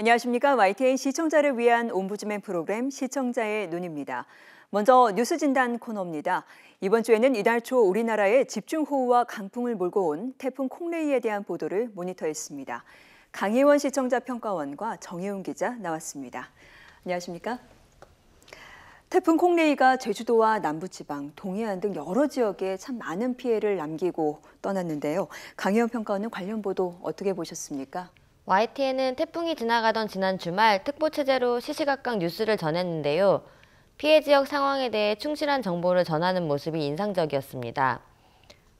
안녕하십니까. YTN 시청자를 위한 옴부즈맨 프로그램 시청자의 눈입니다. 먼저 뉴스 진단 코너입니다. 이번 주에는 이달 초 우리나라에 집중호우와 강풍을 몰고 온 태풍 콩레이에 대한 보도를 모니터했습니다. 강혜원 시청자평가원과 정혜운 기자 나왔습니다. 안녕하십니까. 태풍 콩레이가 제주도와 남부지방, 동해안 등 여러 지역에 참 많은 피해를 남기고 떠났는데요. 강혜원 평가원은 관련 보도 어떻게 보셨습니까? YTN은 태풍이 지나가던 지난 주말 특보체제로 시시각각 뉴스를 전했는데요. 피해 지역 상황에 대해 충실한 정보를 전하는 모습이 인상적이었습니다.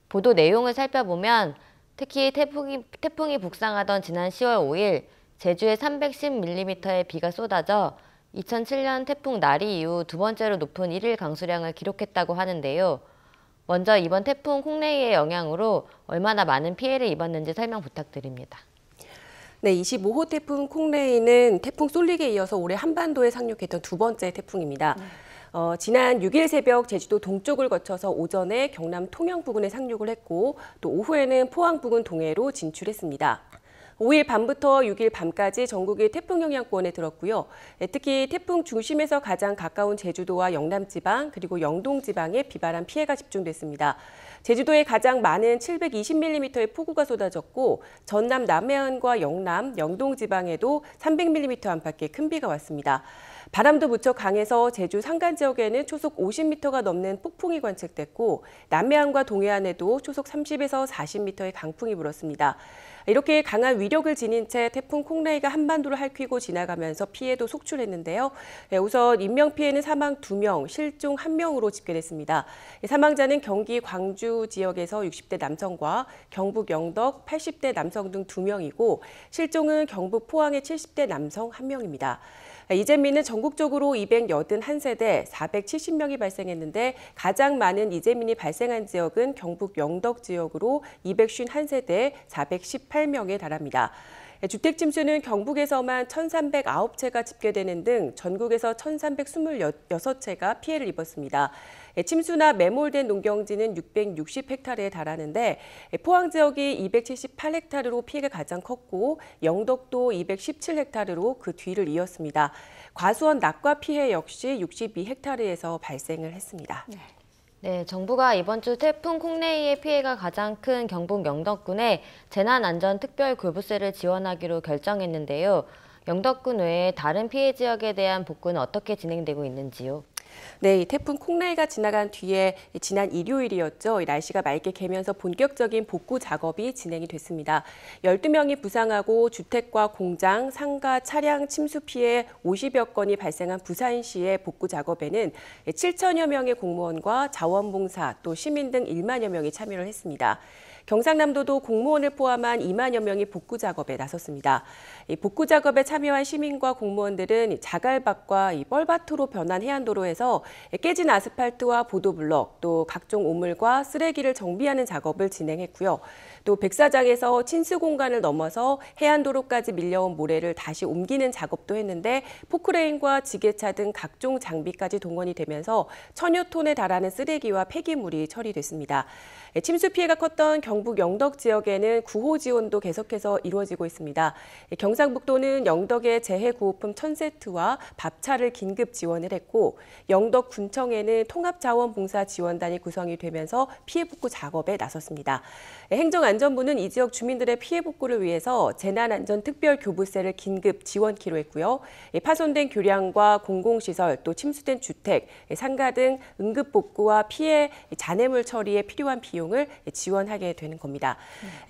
보도 내용을 살펴보면 특히 태풍이 북상하던 지난 10월 5일 제주에 310mm의 비가 쏟아져 2007년 태풍 나리 이후 두 번째로 높은 1일 강수량을 기록했다고 하는데요. 먼저 이번 태풍 콩레이의 영향으로 얼마나 많은 피해를 입었는지 설명 부탁드립니다. 네, 25호 태풍 콩레이는 태풍 쏠릭에 이어서 올해 한반도에 상륙했던 두 번째 태풍입니다. 지난 6일 새벽 제주도 동쪽을 거쳐서 오전에 경남 통영 부근에 상륙을 했고 또 오후에는 포항 부근 동해로 진출했습니다. 5일 밤부터 6일 밤까지 전국이 태풍 영향권에 들었고요. 특히 태풍 중심에서 가장 가까운 제주도와 영남지방 그리고 영동지방에 비바람 피해가 집중됐습니다. 제주도에 가장 많은 720mm의 폭우가 쏟아졌고 전남 남해안과 영남, 영동지방에도 300mm 안팎의 큰 비가 왔습니다. 바람도 무척 강해서 제주 산간 지역에는 초속 50m가 넘는 폭풍이 관측됐고 남해안과 동해안에도 초속 30에서 40m의 강풍이 불었습니다. 이렇게 강한 위력을 지닌 채 태풍 콩레이가 한반도를 핥히고 지나가면서 피해도 속출했는데요. 우선 인명피해는 사망 2명, 실종 1명으로 집계됐습니다. 사망자는 경기 광주 지역에서 60대 남성과 경북 영덕 80대 남성 등 2명이고 실종은 경북 포항의 70대 남성 1명입니다. 이재민은 전국적으로 281세대 470명이 발생했는데 가장 많은 이재민이 발생한 지역은 경북 영덕 지역으로 251세대 418명에 달합니다. 주택 침수는 경북에서만 1,309채가 집계되는 등 전국에서 1,326채가 피해를 입었습니다. 침수나 매몰된 농경지는 660헥타르에 달하는데 포항 지역이 278헥타르로 피해가 가장 컸고 영덕도 217헥타르로 그 뒤를 이었습니다. 과수원 낙과 피해 역시 62헥타르에서 발생을 했습니다. 네, 정부가 이번 주 태풍 콩레이의 피해가 가장 큰 경북 영덕군에 재난안전특별교부세를 지원하기로 결정했는데요. 영덕군 외에 다른 피해 지역에 대한 복구는 어떻게 진행되고 있는지요? 네, 이 태풍 콩레이가 지나간 뒤에 지난 일요일이었죠. 날씨가 맑게 개면서 본격적인 복구 작업이 진행이 됐습니다. 12명이 부상하고 주택과 공장, 상가, 차량 침수 피해 50여 건이 발생한 부산시의 복구 작업에는 7천여 명의 공무원과 자원봉사, 또 시민 등 1만여 명이 참여를 했습니다. 경상남도도 공무원을 포함한 2만여 명이 복구 작업에 나섰습니다. 이 복구 작업에 참여한 시민과 공무원들은 자갈밭과 뻘밭으로 변한 해안도로에서 깨진 아스팔트와 보도블럭, 또 각종 오물과 쓰레기를 정비하는 작업을 진행했고요. 또 백사장에서 친수 공간을 넘어서 해안도로까지 밀려온 모래를 다시 옮기는 작업도 했는데 포크레인과 지게차 등 각종 장비까지 동원이 되면서 1000여 톤에 달하는 쓰레기와 폐기물이 처리됐습니다. 침수 피해가 컸던 경북 영덕 지역에는 구호 지원도 계속해서 이루어지고 있습니다. 경상북도는 영덕에 재해구호품 1000세트와 밥차를 긴급 지원을 했고 영덕 군청에는 통합자원봉사지원단이 구성이 되면서 피해 복구 작업에 나섰습니다. 행정안전부는 이 지역 주민들의 피해 복구를 위해서 재난안전특별교부세를 긴급 지원키로 했고요. 파손된 교량과 공공시설, 또 침수된 주택, 상가 등 응급복구와 피해 잔해물 처리에 필요한 비용을 지원하게 되는 겁니다.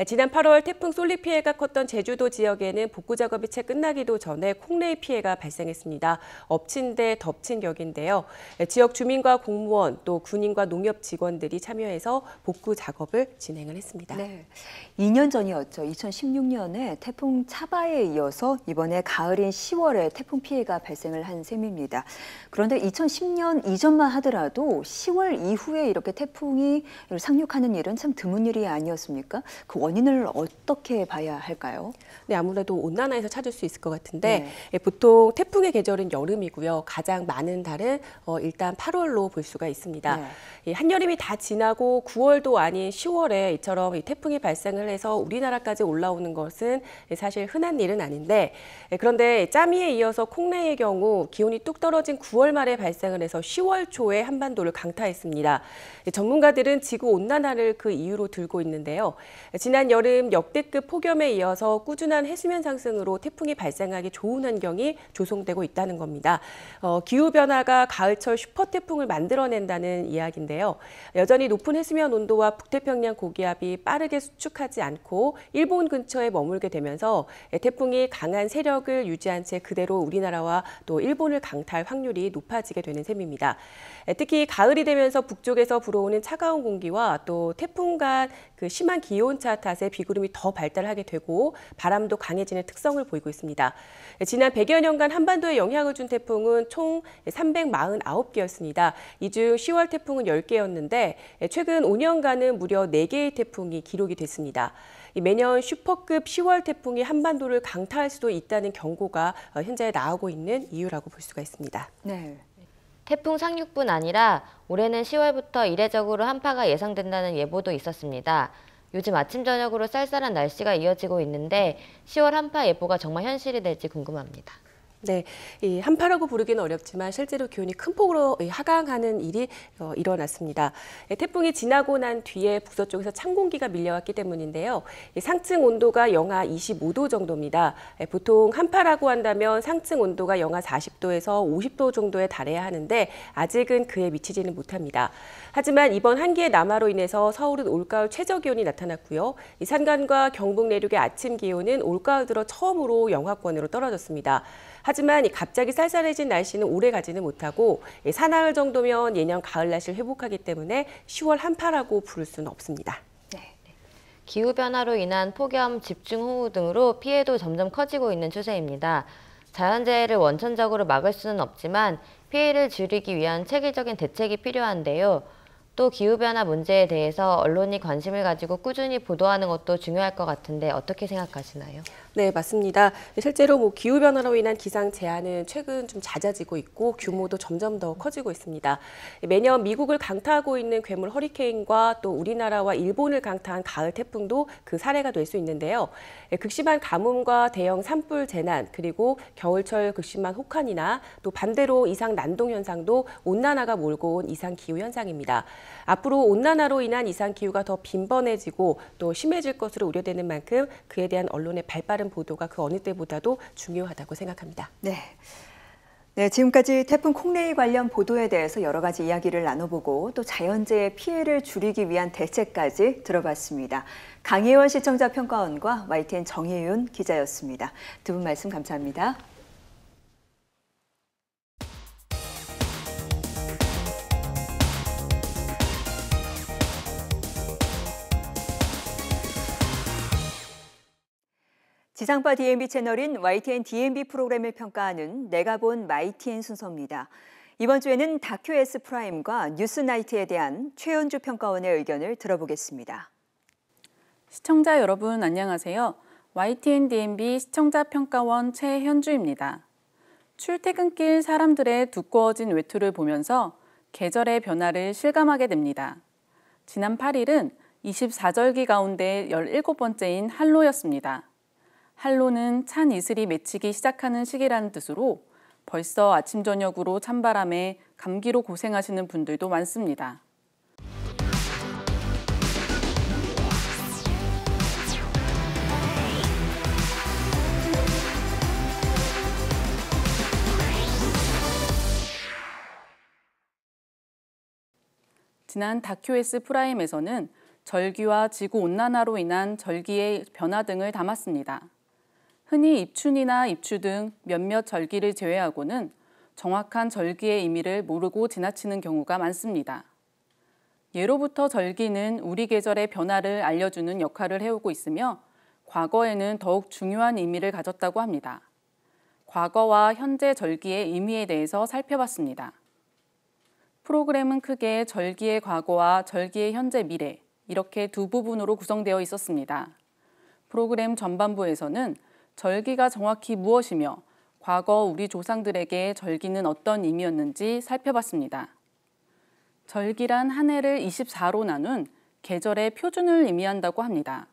지난 8월 태풍 쏠릭 피해가 컸던 제주도 지역에는 복구 작업이 채 끝나기도 전에 콩레이 피해가 발생했습니다. 엎친 데 덮친 격인데요. 지역 주민과 공무원, 또 군인과 농협 직원들이 참여해서 복구 작업을 진행을 했습니다. 네, 2년 전이었죠. 2016년에 태풍 차바에 이어서 이번에 가을인 10월에 태풍 피해가 발생을 한 셈입니다. 그런데 2010년 이전만 하더라도 10월 이후에 이렇게 태풍이 상륙하는 일은 참 드문 일이 아니에요. 아니었습니까? 그 원인을 어떻게 봐야 할까요? 네, 아무래도 온난화에서 찾을 수 있을 것 같은데 보통 태풍의 계절은 여름이고요. 가장 많은 달은 일단 8월로 볼 수가 있습니다. 한여름이 다 지나고 9월도 아닌 10월에 이처럼 이 태풍이 발생을 해서 우리나라까지 올라오는 것은 사실 흔한 일은 아닌데 그런데 짜미에 이어서 콩레이의 경우 기온이 뚝 떨어진 9월 말에 발생을 해서 10월 초에 한반도를 강타했습니다. 전문가들은 지구온난화를 그 이유로 들고 있는데요. 지난 여름 역대급 폭염에 이어서 꾸준한 해수면 상승으로 태풍이 발생하기 좋은 환경이 조성되고 있다는 겁니다. 기후변화가 가을철 슈퍼태풍을 만들어낸다는 이야기인데요. 여전히 높은 해수면 온도와 북태평양 고기압이 빠르게 수축하지 않고 일본 근처에 머물게 되면서 태풍이 강한 세력을 유지한 채 그대로 우리나라와 또 일본을 강타할 확률이 높아지게 되는 셈입니다. 특히 가을이 되면서 북쪽에서 불어오는 차가운 공기와 또 태풍과 그 심한 기온차 탓에 비구름이 더 발달하게 되고 바람도 강해지는 특성을 보이고 있습니다. 지난 100여 년간 한반도에 영향을 준 태풍은 총 349개였습니다. 이 중 10월 태풍은 10개였는데 최근 5년간은 무려 4개의 태풍이 기록이 됐습니다. 매년 슈퍼급 10월 태풍이 한반도를 강타할 수도 있다는 경고가 현재 나오고 있는 이유라고 볼 수가 있습니다. 네. 태풍 상륙뿐 아니라 올해는 10월부터 이례적으로 한파가 예상된다는 예보도 있었습니다. 요즘 아침 저녁으로 쌀쌀한 날씨가 이어지고 있는데 10월 한파 예보가 정말 현실이 될지 궁금합니다. 네, 이 한파라고 부르기는 어렵지만 실제로 기온이 큰 폭으로 하강하는 일이 일어났습니다. 태풍이 지나고 난 뒤에 북서쪽에서 찬 공기가 밀려왔기 때문인데요. 상층 온도가 영하 25도 정도입니다. 보통 한파라고 한다면 상층 온도가 영하 40도에서 50도 정도에 달해야 하는데 아직은 그에 미치지는 못합니다. 하지만 이번 한기의 남하로 인해서 서울은 올가을 최저 기온이 나타났고요. 이 산간과 경북 내륙의 아침 기온은 올가을 들어 처음으로 영하권으로 떨어졌습니다. 하지만 갑자기 쌀쌀해진 날씨는 오래 가지는 못하고 사나흘 정도면 예년 가을 날씨를 회복하기 때문에 10월 한파라고 부를 수는 없습니다. 기후변화로 인한 폭염, 집중호우 등으로 피해도 점점 커지고 있는 추세입니다. 자연재해를 원천적으로 막을 수는 없지만 피해를 줄이기 위한 체계적인 대책이 필요한데요. 또 기후변화 문제에 대해서 언론이 관심을 가지고 꾸준히 보도하는 것도 중요할 것 같은데 어떻게 생각하시나요? 네, 맞습니다. 실제로 기후변화로 인한 기상 재해는 최근 좀 잦아지고 있고 규모도 점점 더 커지고 있습니다. 매년 미국을 강타하고 있는 괴물 허리케인과 또 우리나라와 일본을 강타한 가을 태풍도 그 사례가 될 수 있는데요. 극심한 가뭄과 대형 산불 재난 그리고 겨울철 극심한 혹한이나 또 반대로 이상 난동 현상도 온난화가 몰고 온 이상 기후 현상입니다. 앞으로 온난화로 인한 이상 기후가 더 빈번해지고 또 심해질 것으로 우려되는 만큼 그에 대한 언론의 발빠른 보도가 그 어느 때보다도 중요하다고 생각합니다. 네, 지금까지 태풍 콩레이 관련 보도에 대해서 여러 가지 이야기를 나눠보고 또 자연재해 피해를 줄이기 위한 대책까지 들어봤습니다. 강혜원 시청자 평가원과 YTN 정혜윤 기자였습니다. 두 분 말씀 감사합니다. 지상파 DMB 채널인 YTN DMB 프로그램을 평가하는 내가 본 YTN 순서입니다. 이번 주에는 다큐 S 프라임과 뉴스나이트에 대한 최현주 평가원의 의견을 들어보겠습니다. 시청자 여러분 안녕하세요. YTN DMB 시청자 평가원 최현주입니다. 출퇴근길 사람들의 두꺼워진 외투를 보면서 계절의 변화를 실감하게 됩니다. 지난 8일은 24절기 가운데 17번째인 한로였습니다. 한로는 찬 이슬이 맺히기 시작하는 시기라는 뜻으로 벌써 아침 저녁으로 찬바람에 감기로 고생하시는 분들도 많습니다. 지난 다큐 S 프라임에서는 절기와 지구온난화로 인한 절기의 변화 등을 담았습니다. 흔히 입춘이나 입추 등 몇몇 절기를 제외하고는 정확한 절기의 의미를 모르고 지나치는 경우가 많습니다. 예로부터 절기는 우리 계절의 변화를 알려주는 역할을 해오고 있으며 과거에는 더욱 중요한 의미를 가졌다고 합니다. 과거와 현재 절기의 의미에 대해서 살펴봤습니다. 프로그램은 크게 절기의 과거와 절기의 현재 미래, 이렇게 두 부분으로 구성되어 있었습니다. 프로그램 전반부에서는 절기가 정확히 무엇이며 과거 우리 조상들에게 절기는 어떤 의미였는지 살펴봤습니다. 절기란 한 해를 24로 나눈 계절의 표준을 의미한다고 합니다.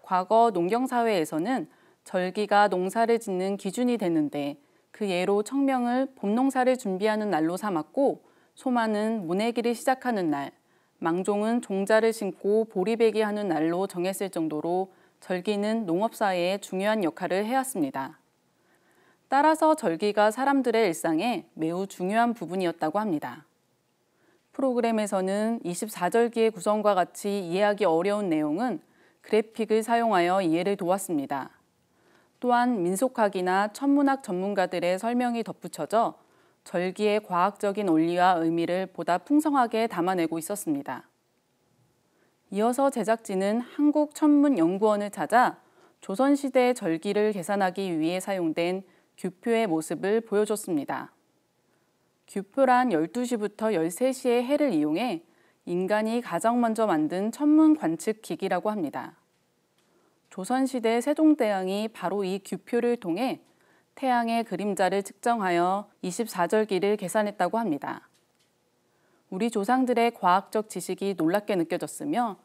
과거 농경사회에서는 절기가 농사를 짓는 기준이 되는데 그 예로 청명을 봄농사를 준비하는 날로 삼았고 소만은 모내기를 시작하는 날, 망종은 종자를 심고 보리배기 하는 날로 정했을 정도로 절기는 농업사회에 중요한 역할을 해왔습니다. 따라서 절기가 사람들의 일상에 매우 중요한 부분이었다고 합니다. 프로그램에서는 24절기의 구성과 같이 이해하기 어려운 내용은 그래픽을 사용하여 이해를 도왔습니다. 또한 민속학이나 천문학 전문가들의 설명이 덧붙여져 절기의 과학적인 원리와 의미를 보다 풍성하게 담아내고 있었습니다. 이어서 제작진은 한국천문연구원을 찾아 조선시대의 절기를 계산하기 위해 사용된 규표의 모습을 보여줬습니다. 규표란 12시부터 13시의 해를 이용해 인간이 가장 먼저 만든 천문 관측 기기라고 합니다. 조선시대 세종대왕이 바로 이 규표를 통해 태양의 그림자를 측정하여 24절기를 계산했다고 합니다. 우리 조상들의 과학적 지식이 놀랍게 느껴졌으며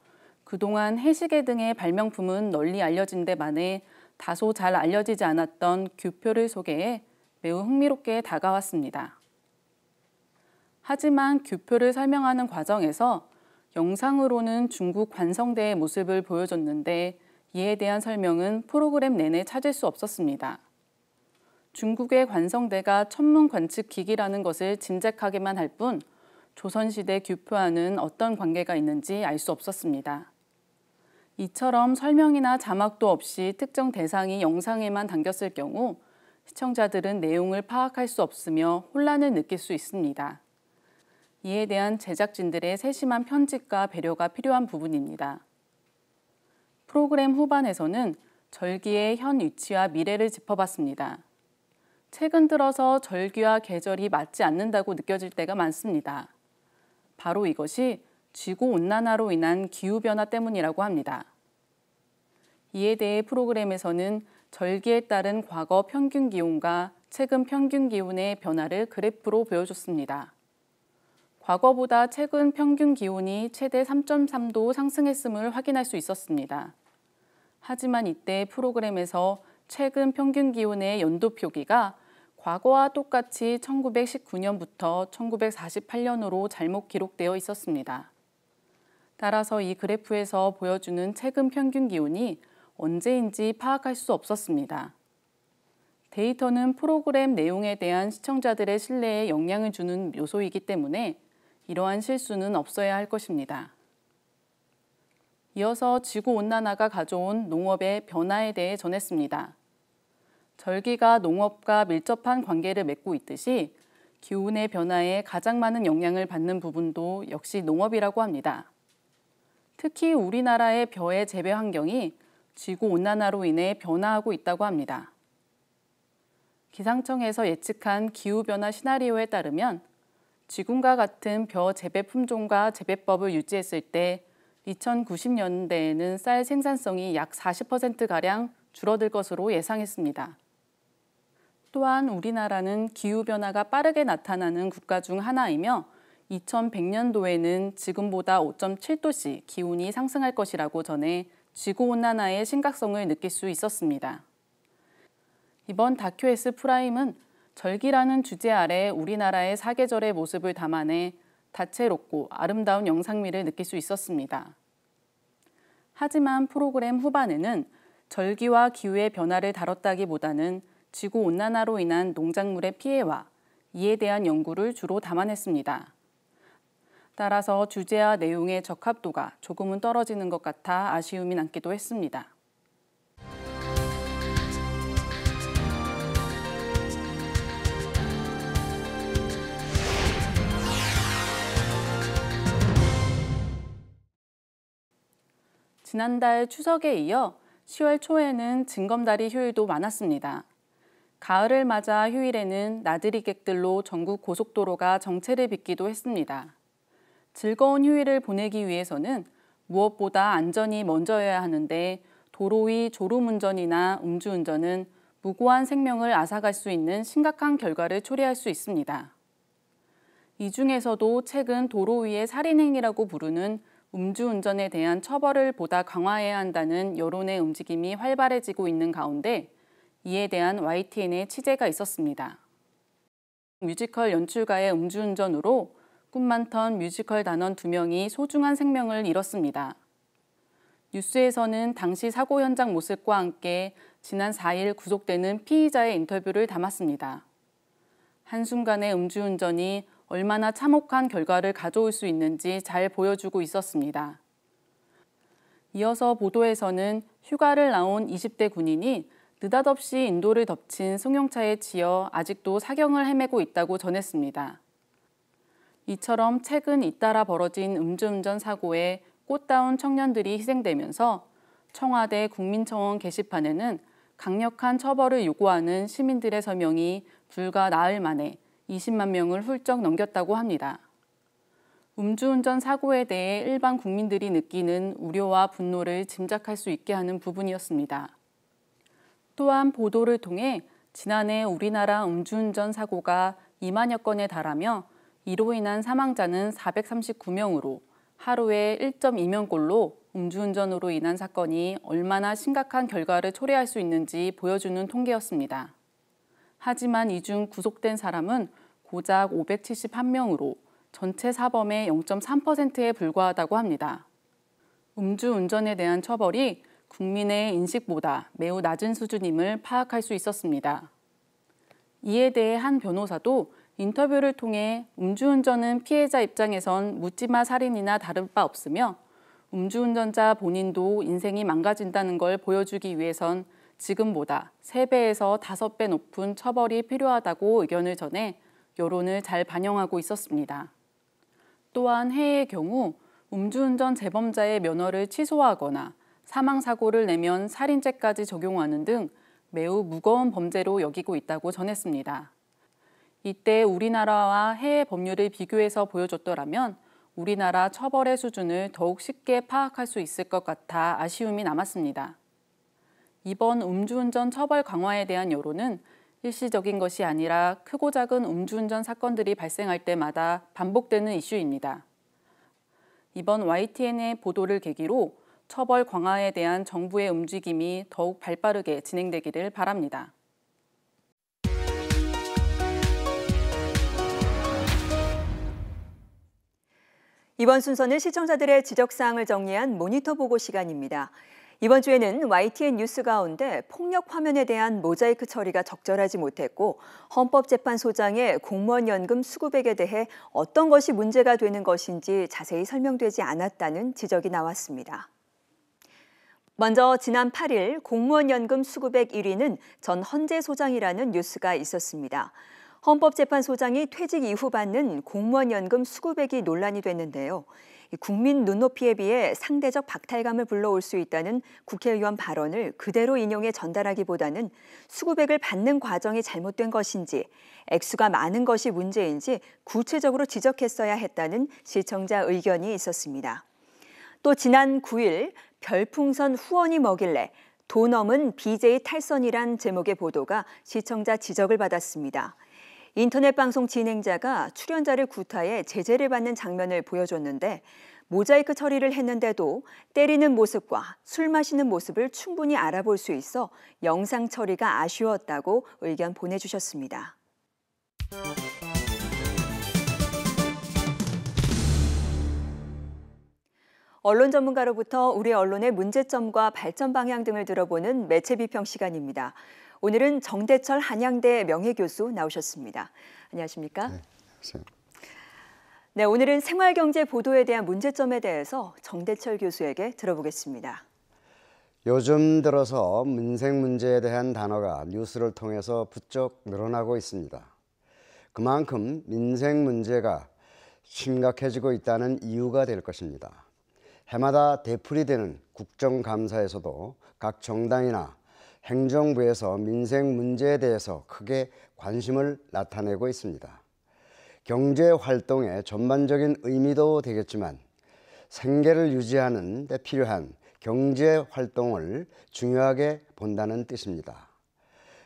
그동안 해시계 등의 발명품은 널리 알려진 데 반해 다소 잘 알려지지 않았던 규표를 소개해 매우 흥미롭게 다가왔습니다. 하지만 규표를 설명하는 과정에서 영상으로는 중국 관성대의 모습을 보여줬는데 이에 대한 설명은 프로그램 내내 찾을 수 없었습니다. 중국의 관성대가 천문 관측 기기라는 것을 짐작하기만 할 뿐 조선시대 규표와는 어떤 관계가 있는지 알 수 없었습니다. 이처럼 설명이나 자막도 없이 특정 대상이 영상에만 담겼을 경우 시청자들은 내용을 파악할 수 없으며 혼란을 느낄 수 있습니다. 이에 대한 제작진들의 세심한 편집과 배려가 필요한 부분입니다. 프로그램 후반에서는 절기의 현 위치와 미래를 짚어봤습니다. 최근 들어서 절기와 계절이 맞지 않는다고 느껴질 때가 많습니다. 바로 이것이 지구온난화로 인한 기후변화 때문이라고 합니다. 이에 대해 프로그램에서는 절기에 따른 과거 평균 기온과 최근 평균 기온의 변화를 그래프로 보여줬습니다. 과거보다 최근 평균 기온이 최대 3.3도 상승했음을 확인할 수 있었습니다. 하지만 이때 프로그램에서 최근 평균 기온의 연도 표기가 과거와 똑같이 1919년부터 1948년으로 잘못 기록되어 있었습니다. 따라서 이 그래프에서 보여주는 최근 평균 기온이 언제인지 파악할 수 없었습니다. 데이터는 프로그램 내용에 대한 시청자들의 신뢰에 영향을 주는 요소이기 때문에 이러한 실수는 없어야 할 것입니다. 이어서 지구온난화가 가져온 농업의 변화에 대해 전했습니다. 절기가 농업과 밀접한 관계를 맺고 있듯이 기온의 변화에 가장 많은 영향을 받는 부분도 역시 농업이라고 합니다. 특히 우리나라의 벼의 재배 환경이 지구온난화로 인해 변화하고 있다고 합니다. 기상청에서 예측한 기후변화 시나리오에 따르면 지금과 같은 벼 재배 품종과 재배법을 유지했을 때 2090년대에는 쌀 생산성이 약 40%가량 줄어들 것으로 예상했습니다. 또한 우리나라는 기후변화가 빠르게 나타나는 국가 중 하나이며 2100년도에는 지금보다 5.7도씩 기온이 상승할 것이라고 전해 지구온난화의 심각성을 느낄 수 있었습니다. 이번 다큐 S 프라임은 절기라는 주제 아래 우리나라의 사계절의 모습을 담아내 다채롭고 아름다운 영상미를 느낄 수 있었습니다. 하지만 프로그램 후반에는 절기와 기후의 변화를 다뤘다기보다는 지구온난화로 인한 농작물의 피해와 이에 대한 연구를 주로 담아냈습니다. 따라서 주제와 내용의 적합도가 조금은 떨어지는 것 같아 아쉬움이 남기도 했습니다. 지난달 추석에 이어 10월 초에는 징검다리 휴일도 많았습니다. 가을을 맞아 휴일에는 나들이 객들로 전국 고속도로가 정체를 빚기도 했습니다. 즐거운 휴일을 보내기 위해서는 무엇보다 안전이 먼저여야 하는데 도로 위 졸음운전이나 음주운전은 무고한 생명을 앗아갈 수 있는 심각한 결과를 초래할 수 있습니다. 이 중에서도 최근 도로 위의 살인행위라고 부르는 음주운전에 대한 처벌을 보다 강화해야 한다는 여론의 움직임이 활발해지고 있는 가운데 이에 대한 YTN의 취재가 있었습니다. 뮤지컬 연출가의 음주운전으로 꿈 많던 뮤지컬 단원 2명이 소중한 생명을 잃었습니다. 뉴스에서는 당시 사고 현장 모습과 함께 지난 4일 구속되는 피의자의 인터뷰를 담았습니다. 한순간의 음주운전이 얼마나 참혹한 결과를 가져올 수 있는지 잘 보여주고 있었습니다. 이어서 보도에서는 휴가를 나온 20대 군인이 느닷없이 인도를 덮친 승용차에 치여 아직도 사경을 헤매고 있다고 전했습니다. 이처럼 최근 잇따라 벌어진 음주운전 사고에 꽃다운 청년들이 희생되면서 청와대 국민청원 게시판에는 강력한 처벌을 요구하는 시민들의 서명이 불과 나흘 만에 20만 명을 훌쩍 넘겼다고 합니다. 음주운전 사고에 대해 일반 국민들이 느끼는 우려와 분노를 짐작할 수 있게 하는 부분이었습니다. 또한 보도를 통해 지난해 우리나라 음주운전 사고가 2만여 건에 달하며 이로 인한 사망자는 439명으로 하루에 1.2명꼴로 음주운전으로 인한 사건이 얼마나 심각한 결과를 초래할 수 있는지 보여주는 통계였습니다. 하지만 이 중 구속된 사람은 고작 571명으로 전체 사범의 0.3%에 불과하다고 합니다. 음주운전에 대한 처벌이 국민의 인식보다 매우 낮은 수준임을 파악할 수 있었습니다. 이에 대해 한 변호사도 인터뷰를 통해 음주운전은 피해자 입장에선 묻지마 살인이나 다를 바 없으며 음주운전자 본인도 인생이 망가진다는 걸 보여주기 위해선 지금보다 3배에서 5배 높은 처벌이 필요하다고 의견을 전해 여론을 잘 반영하고 있었습니다. 또한 해의 경우 음주운전 재범자의 면허를 취소하거나 사망사고를 내면 살인죄까지 적용하는 등 매우 무거운 범죄로 여기고 있다고 전했습니다. 이때 우리나라와 해외 법률을 비교해서 보여줬더라면 우리나라 처벌의 수준을 더욱 쉽게 파악할 수 있을 것 같아 아쉬움이 남았습니다. 이번 음주운전 처벌 강화에 대한 여론은 일시적인 것이 아니라 크고 작은 음주운전 사건들이 발생할 때마다 반복되는 이슈입니다. 이번 YTN의 보도를 계기로 처벌 강화에 대한 정부의 움직임이 더욱 발빠르게 진행되기를 바랍니다. 이번 순서는 시청자들의 지적사항을 정리한 모니터 보고 시간입니다. 이번 주에는 YTN 뉴스 가운데 폭력 화면에 대한 모자이크 처리가 적절하지 못했고 헌법재판소장의 공무원연금 수급액에 대해 어떤 것이 문제가 되는 것인지 자세히 설명되지 않았다는 지적이 나왔습니다. 먼저 지난 8일 공무원연금 수급액 1위는 전 헌재 소장이라는 뉴스가 있었습니다. 헌법재판소장이 퇴직 이후 받는 공무원연금 수급액이 논란이 됐는데요. 국민 눈높이에 비해 상대적 박탈감을 불러올 수 있다는 국회의원 발언을 그대로 인용해 전달하기보다는 수급액을 받는 과정이 잘못된 것인지 액수가 많은 것이 문제인지 구체적으로 지적했어야 했다는 시청자 의견이 있었습니다. 또 지난 9일 별풍선 후원이 뭐길래 돈 없은 BJ 탈선이란 제목의 보도가 시청자 지적을 받았습니다. 인터넷 방송 진행자가 출연자를 구타해 제재를 받는 장면을 보여줬는데 모자이크 처리를 했는데도 때리는 모습과 술 마시는 모습을 충분히 알아볼 수 있어 영상 처리가 아쉬웠다고 의견 보내주셨습니다. 언론 전문가로부터 우리 언론의 문제점과 발전 방향 등을 들어보는 매체 비평 시간입니다. 오늘은 정대철 한양대 명예교수 나오셨습니다. 안녕하십니까? 네, 안녕하세요. 네, 오늘은 생활경제 보도에 대한 문제점에 대해서 정대철 교수에게 들어보겠습니다. 요즘 들어서 민생 문제에 대한 단어가 뉴스를 통해서 부쩍 늘어나고 있습니다. 그만큼 민생 문제가 심각해지고 있다는 이유가 될 것입니다. 해마다 되풀이되는 국정감사에서도 각 정당이나 행정부에서 민생 문제에 대해서 크게 관심을 나타내고 있습니다. 경제 활동의 전반적인 의미도 되겠지만 생계를 유지하는 데 필요한 경제 활동을 중요하게 본다는 뜻입니다.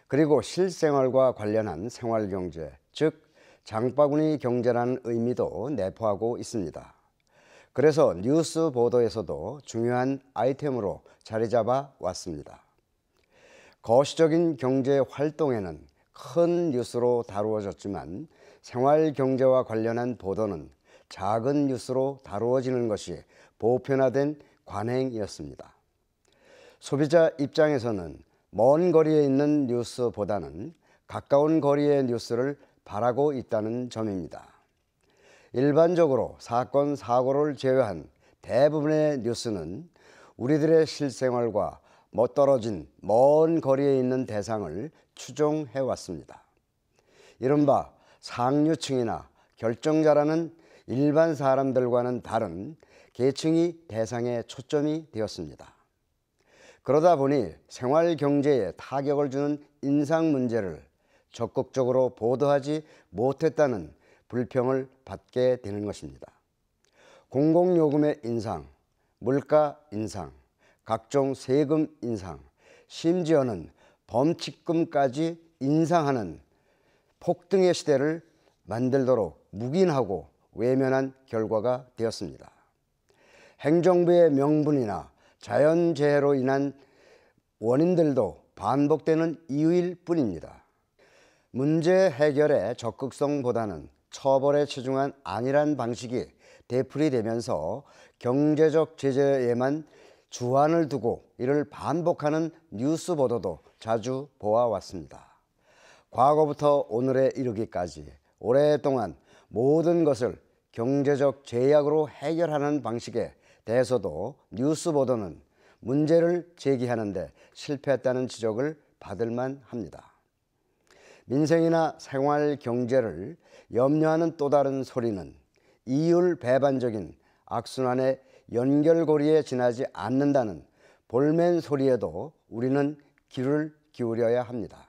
그리고 실생활과 관련한 생활경제, 즉 장바구니 경제라는 의미도 내포하고 있습니다. 그래서 뉴스 보도에서도 중요한 아이템으로 자리 잡아 왔습니다. 거시적인 경제 활동에는 큰 뉴스로 다루어졌지만 생활 경제와 관련한 보도는 작은 뉴스로 다루어지는 것이 보편화된 관행이었습니다. 소비자 입장에서는 먼 거리에 있는 뉴스보다는 가까운 거리의 뉴스를 바라고 있다는 점입니다. 일반적으로 사건, 사고를 제외한 대부분의 뉴스는 우리들의 실생활과 떨어진 먼 거리에 있는 대상을 추종해 왔습니다. 이른바 상류층이나 결정자라는 일반 사람들과는 다른 계층이 대상에 초점이 되었습니다. 그러다 보니 생활 경제에 타격을 주는 인상 문제를 적극적으로 보도하지 못했다는 불평을 받게 되는 것입니다. 공공요금의 인상, 물가 인상, 각종 세금 인상, 심지어는 범칙금까지 인상하는 폭등의 시대를 만들도록 묵인하고 외면한 결과가 되었습니다. 행정부의 명분이나 자연재해로 인한 원인들도 반복되는 이유일 뿐입니다. 문제 해결의 적극성보다는 처벌에 치중한 안일한 방식이 되풀이되면서 경제적 제재에만 주안을 두고 이를 반복하는 뉴스 보도도 자주 보아왔습니다. 과거부터 오늘에 이르기까지 오랫동안 모든 것을 경제적 제약으로 해결하는 방식에 대해서도 뉴스 보도는 문제를 제기하는 데 실패했다는 지적을 받을 만합니다. 민생이나 생활 경제를 염려하는 또 다른 소리는 이율배반적인 악순환의 연결고리에 지나지 않는다는 볼멘 소리에도 우리는 귀를 기울여야 합니다.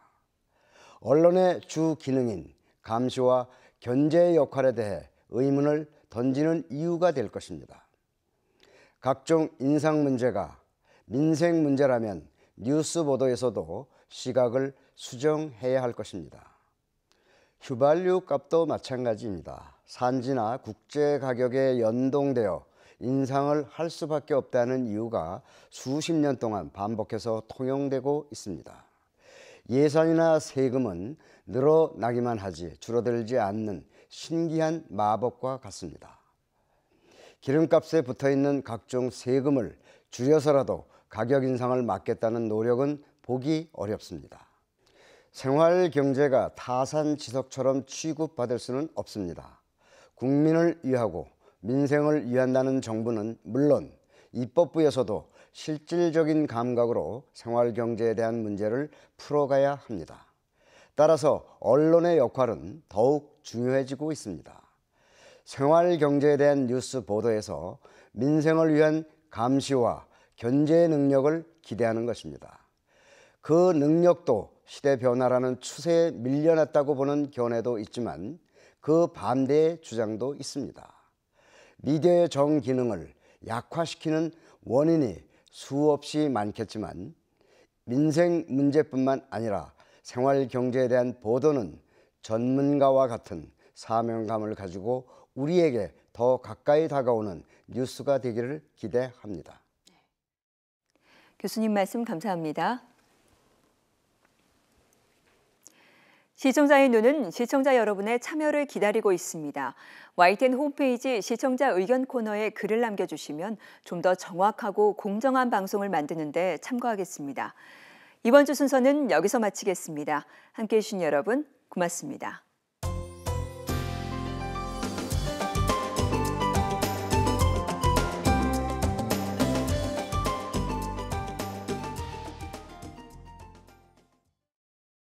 언론의 주 기능인 감시와 견제의 역할에 대해 의문을 던지는 이유가 될 것입니다. 각종 인상 문제가 민생 문제라면 뉴스 보도에서도 시각을 수정해야 할 것입니다. 휘발유 값도 마찬가지입니다. 산지나 국제 가격에 연동되어 인상을 할 수밖에 없다는 이유가 수십 년 동안 반복해서 통용되고 있습니다. 예산이나 세금은 늘어나기만 하지 줄어들지 않는 신기한 마법과 같습니다. 기름값에 붙어있는 각종 세금을 줄여서라도 가격 인상을 막겠다는 노력은 보기 어렵습니다. 생활 경제가 타산지석처럼 취급받을 수는 없습니다. 국민을 위하고 민생을 위한다는 정부는 물론 입법부에서도 실질적인 감각으로 생활 경제에 대한 문제를 풀어가야 합니다. 따라서 언론의 역할은 더욱 중요해지고 있습니다. 생활 경제에 대한 뉴스 보도에서 민생을 위한 감시와 견제 능력을 기대하는 것입니다. 그 능력도 시대 변화라는 추세에 밀려났다고 보는 견해도 있지만 그 반대의 주장도 있습니다. 미디어의 정기능을 약화시키는 원인이 수없이 많겠지만 민생 문제뿐만 아니라 생활 경제에 대한 보도는 전문가와 같은 사명감을 가지고 우리에게 더 가까이 다가오는 뉴스가 되기를 기대합니다. 교수님 말씀 감사합니다. 시청자의 눈은 시청자 여러분의 참여를 기다리고 있습니다. YTN 홈페이지 시청자 의견 코너에 글을 남겨주시면 좀 더 정확하고 공정한 방송을 만드는 데 참고하겠습니다. 이번 주 순서는 여기서 마치겠습니다. 함께해 주신 여러분 고맙습니다.